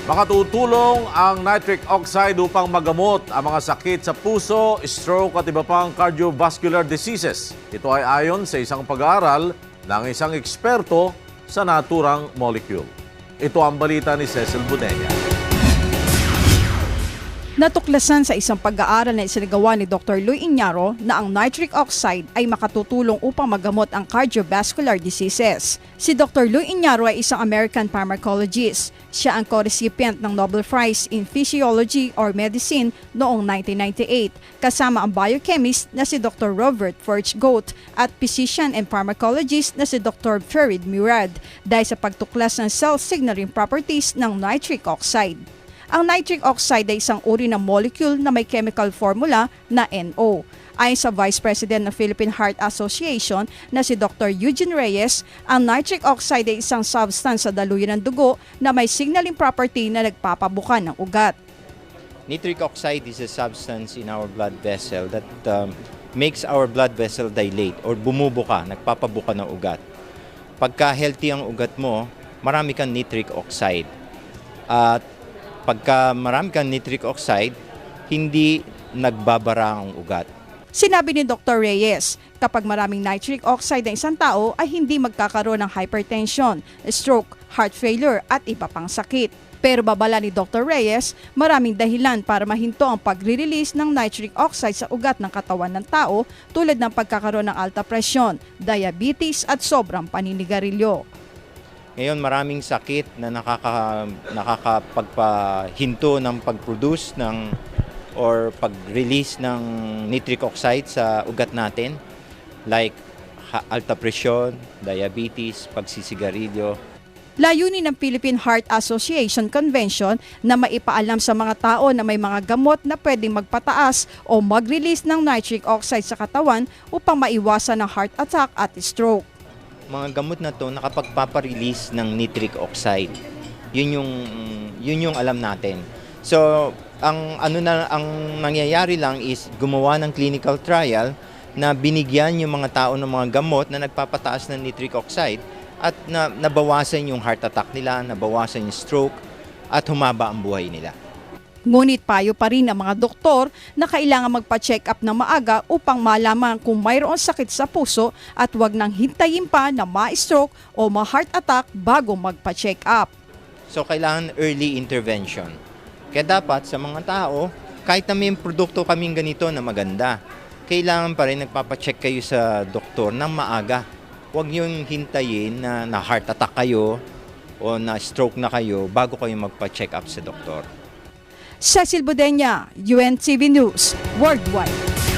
Makatutulong ang nitric oxide upang magamot ang mga sakit sa puso, stroke at iba pang cardiovascular diseases. Ito ay ayon sa isang pag-aaral ng isang eksperto sa naturang molecule. Ito ang balita ni Cecil Budenya. Natuklasan sa isang pag-aaral na isinagawa ni Dr. Luis Iñaro na ang nitric oxide ay makatutulong upang magamot ang cardiovascular diseases. Si Dr. Luis Iñaro ay isang American pharmacologist. Siya ang co-recipient ng Nobel Prize in Physiology or Medicine noong 1998, kasama ang biochemist na si Dr. Robert Furch-Goat at physician and pharmacologist na si Dr. Farid Murad dahil sa pagtuklas ng cell signaling properties ng nitric oxide. Ang nitric oxide ay isang uri ng molecule na may chemical formula na NO. Ayon sa Vice President ng Philippine Heart Association na si Dr. Eugene Reyes, ang nitric oxide ay isang substance sa daluyan ng dugo na may signaling property na nagpapabuka ng ugat. Nitric oxide is a substance in our blood vessel that makes our blood vessel dilate or bumubuka, nagpapabuka ng ugat. Pagka healthy ang ugat mo, marami kang nitric oxide. At pagka marami kang nitric oxide, hindi nagbabara ang ugat. Sinabi ni Dr. Reyes, kapag maraming nitric oxide ng isang tao ay hindi magkakaroon ng hypertension, stroke, heart failure at iba pang sakit. Pero babala ni Dr. Reyes, maraming dahilan para mahinto ang pagre-release ng nitric oxide sa ugat ng katawan ng tao tulad ng pagkakaroon ng alta presyon, diabetes at sobrang paninigarilyo. Ngayon maraming sakit na nakakapagpahinto ng pag-produce ng or pag-release ng nitric oxide sa ugat natin, like alta presyon, diabetes, pagsisigarilyo. Layunin ng Philippine Heart Association Convention na maipaalam sa mga tao na may mga gamot na pwedeng magpataas o mag-release ng nitric oxide sa katawan upang maiwasan ang heart attack at stroke. Mga gamot na to nakapagpapa-release ng nitric oxide. Yun yung alam natin. So, ang nangyayari lang is gumawa ng clinical trial na binigyan yung mga tao ng mga gamot na nagpapataas ng nitric oxide at nabawasan yung heart attack nila, nabawasan yung stroke at humaba ang buhay nila. Ngunit payo pa rin ng mga doktor na kailangan magpa-check up ng maaga upang malaman kung mayroong sakit sa puso at huwag nang hintayin pa na ma-stroke o ma-heart attack bago magpa-check up. So kailangan early intervention. Kaya dapat sa mga tao, kahit na may produkto kaming ganito na maganda, kailangan pa rin nagpapacheck kayo sa doktor ng maaga. Huwag niyong hintayin na heart attack kayo o na stroke na kayo bago kayo magpa-check up sa doktor. Cecil Budenya, UNTV News, Worldwide.